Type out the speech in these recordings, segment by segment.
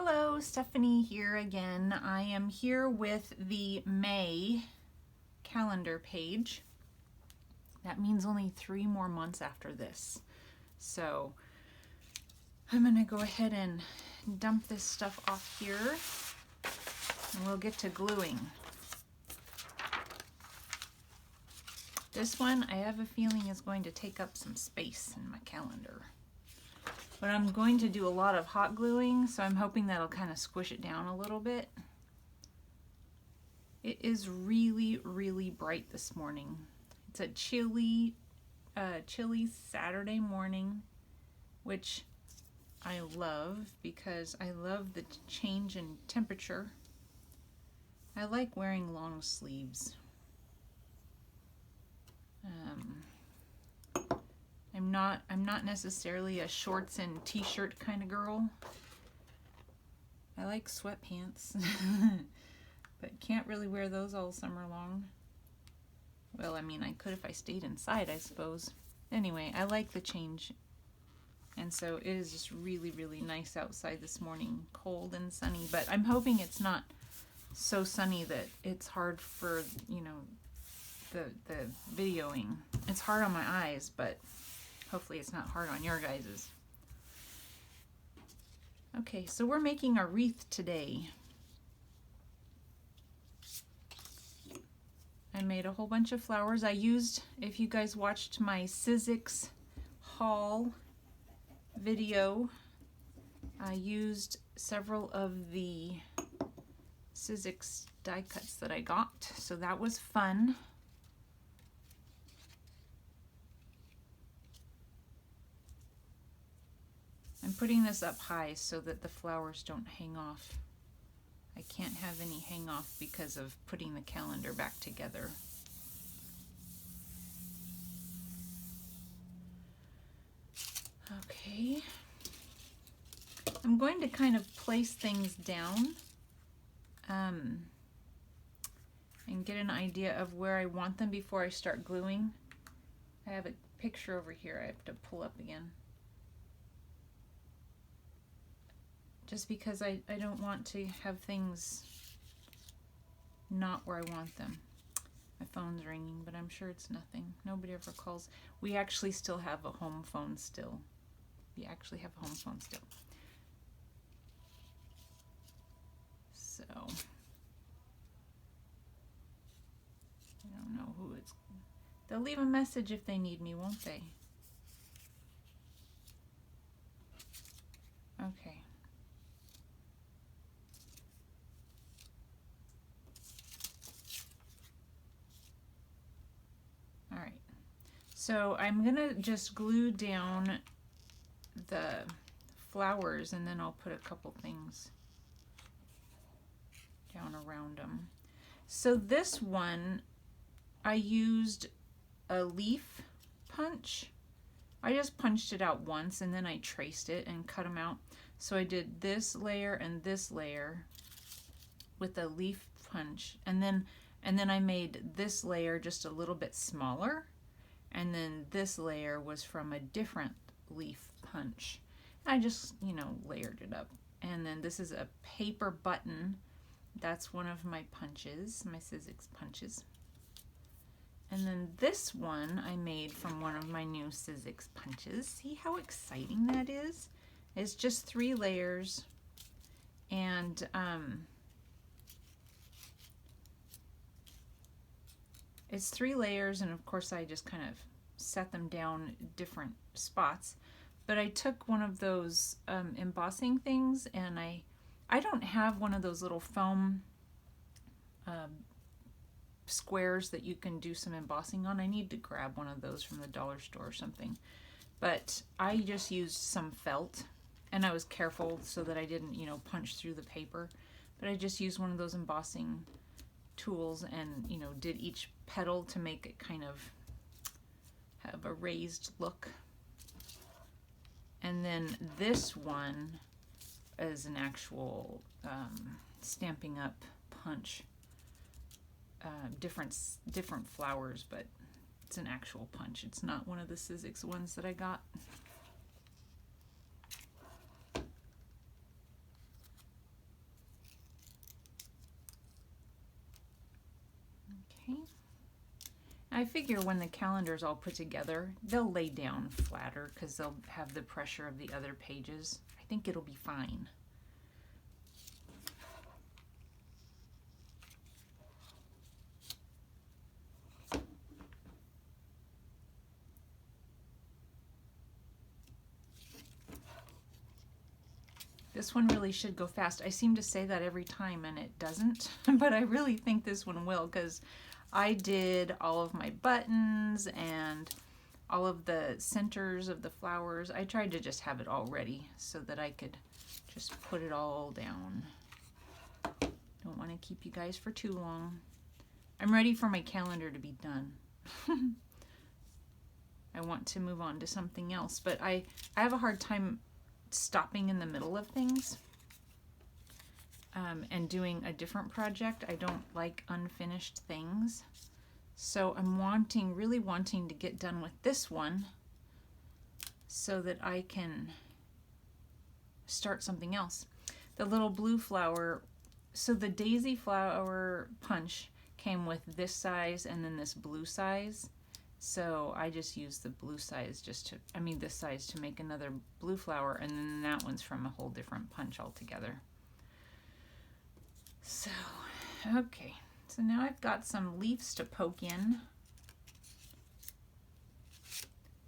Hello, Stephanie here again. I am here with the May calendar page. That means only 3 more months after this. So I'm going to go ahead and dump this stuff off here and we'll get to gluing. This one I have a feeling is going to take up some space in my calendar. But I'm going to do a lot of hot gluing, so I'm hoping that'll kind of squish it down a little bit. It is really, really bright this morning. It's a chilly Saturday morning, which I love because I love the change in temperature. I like wearing long sleeves. I'm not necessarily a shorts and t-shirt kind of girl. I like sweatpants, but can't really wear those all summer long. Well, I mean, I could if I stayed inside, I suppose. Anyway, I like the change. And so it is just really, really nice outside this morning, cold and sunny, but I'm hoping it's not so sunny that it's hard for, you know, the videoing. It's hard on my eyes, but hopefully it's not hard on your guys's. Okay, so we're making a wreath today. I made a whole bunch of flowers. I used, if you guys watched my Sizzix haul video, I used several of the Sizzix die cuts that I got, so that was fun. I'm putting this up high so that the flowers don't hang off. I can't have any hang off because of putting the calendar back together. Okay. I'm going to kind of place things down and get an idea of where I want them before I start gluing. I have a picture over here I have to pull up again. Just because I don't want to have things not where I want them. My phone's ringing, but I'm sure it's nothing. Nobody ever calls. We actually still have a home phone still. We actually have a home phone still. So, I don't know who it's. They'll leave a message if they need me, won't they? Okay. Alright, so I'm gonna just glue down the flowers and then I'll put a couple things down around them. So this one, I used a leaf punch. I just punched it out once and then I traced it and cut them out. So I did this layer and this layer with a leaf punch, and then I made this layer just a little bit smaller, and then this layer was from a different leaf punch. I just, you know, layered it up. And then this is a paper button. That's one of my punches, my Sizzix punches. And then this one I made from one of my new Sizzix punches. See how exciting that is? It's just 3 layers, and it's 3 layers, and of course I just kind of set them down different spots. But I took one of those embossing things, and I don't have one of those little foam squares that you can do some embossing on. I need to grab one of those from the dollar store or something. But I just used some felt, and I was careful so that I didn't, you know, punch through the paper. But I just used one of those embossing tools and, you know, did each petal to make it kind of have a raised look. And then this one is an actual Stampin' Up punch. Different flowers, but it's an actual punch. It's not one of the Sizzix ones that I got. Okay. I figure when the calendar's all put together, they'll lay down flatter because they'll have the pressure of the other pages. I think it'll be fine. This one really should go fast. I seem to say that every time and it doesn't, but I really think this one will because I did all of my buttons and all of the centers of the flowers. I tried to just have it all ready so that I could just put it all down. Don't want to keep you guys for too long. I'm ready for my calendar to be done. I want to move on to something else, but I have a hard time stopping in the middle of things and doing a different project. I don't like unfinished things. So I'm really wanting to get done with this one so that I can start something else. The little blue flower, so the daisy flower punch came with this size and then this blue size. So I just used the blue size this size to make another blue flower, and then that one's from a whole different punch altogether. So, okay. So now I've got some leaves to poke in.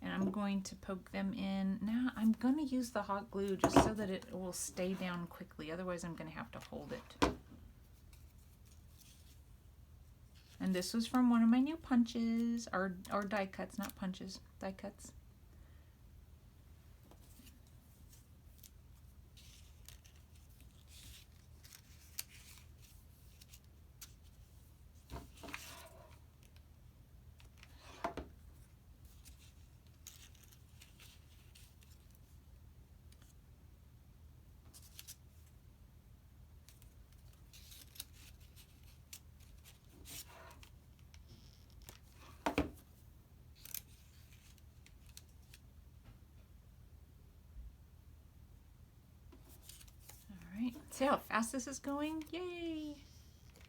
And I'm going to poke them in. Now I'm going to use the hot glue just so that it will stay down quickly. Otherwise I'm going to have to hold it. And this was from one of my new punches, or die cuts, not punches, die cuts. See how fast this is going? Yay!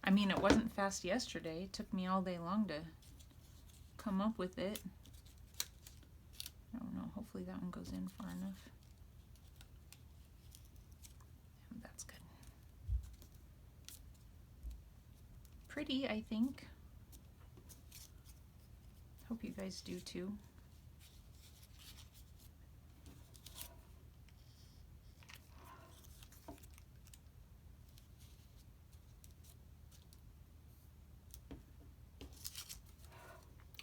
I mean, it wasn't fast yesterday. It took me all day long to come up with it. I don't know. Hopefully that one goes in far enough. That's good. Pretty, I think. Hope you guys do too.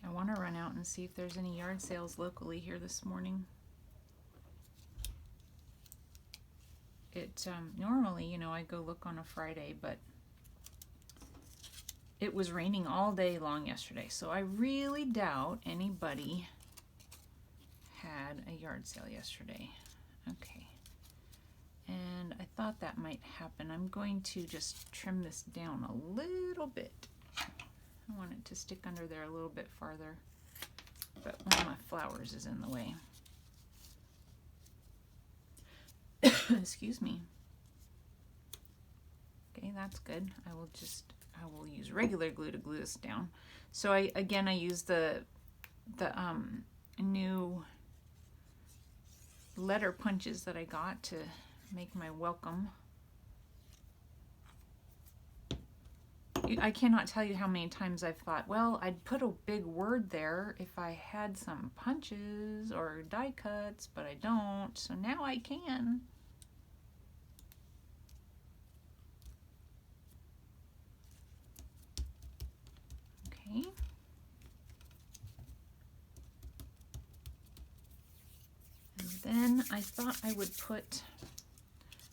I want to run out and see if there's any yard sales locally here this morning. It normally, you know, I go look on a Friday, but it was raining all day long yesterday, so I really doubt anybody had a yard sale yesterday. Okay, and I thought that might happen. I'm going to just trim this down a little bit. I want it to stick under there a little bit farther, but one of my flowers is in the way. Excuse me. Okay, that's good. I will use regular glue to glue this down. So I use the new letter punches that I got to make my welcome. I cannot tell you how many times I've thought, well, I'd put a big word there if I had some punches or die cuts, but I don't, so now I can. Okay. And then I thought I would put,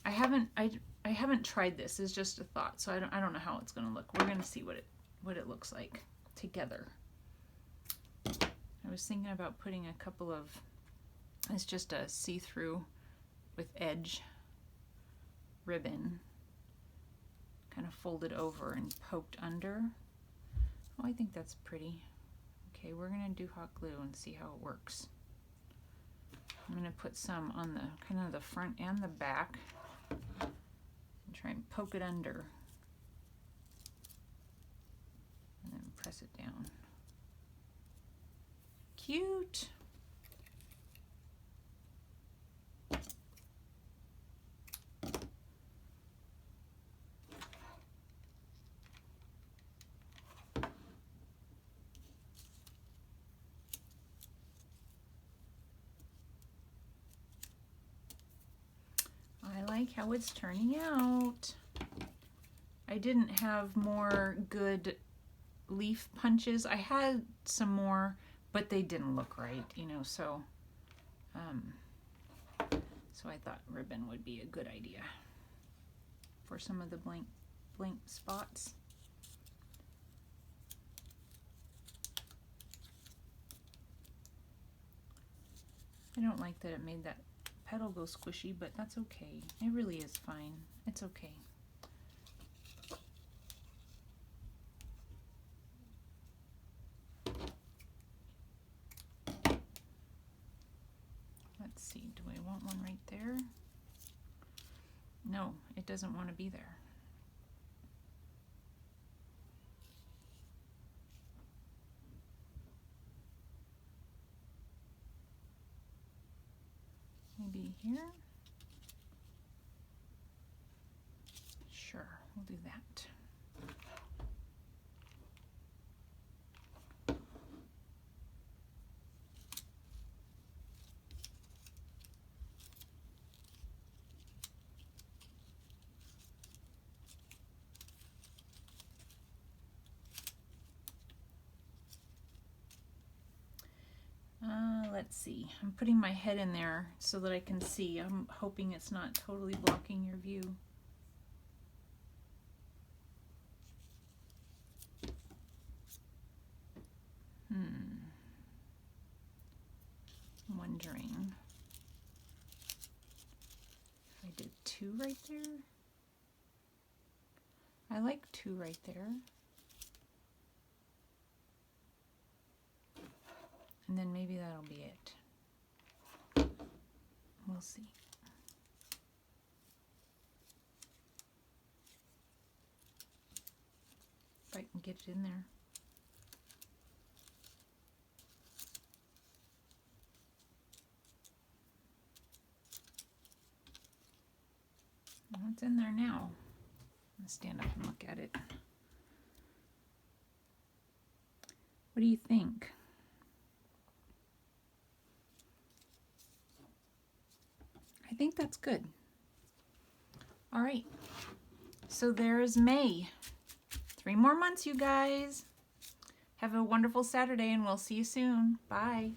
I haven't tried this. It's just a thought, so I don't know how it's going to look. We're going to see what it looks like together. I was thinking about putting a couple of, it's just a see-through with edge ribbon, kind of folded over and poked under. Oh, I think that's pretty. Okay, we're going to do hot glue and see how it works. I'm going to put some on the kind of the front and the back. Try and poke it under and then press press it down. Cute. I like how it's turning out. I didn't have more good leaf punches. I had some more, but they didn't look right, you know, so I thought ribbon would be a good idea for some of the blank spots. I don't like that it made that petal go squishy, but that's okay. It really is fine. It's okay. Let's see, do I want one right there? No, it doesn't want to be there. Maybe here? Sure, we'll do that. Let's see, I'm putting my head in there so that I can see. I'm hoping it's not totally blocking your view. I'm wondering if I did 2 right there. I like 2 right there. And then maybe that'll be it. We'll see. If I can get it in there. Well, it's in there now. I'm gonna stand up and look at it. What do you think? I think that's good. All right, so there's May. 3 more months, you guys. Have a wonderful Saturday, and we'll see you soon. Bye.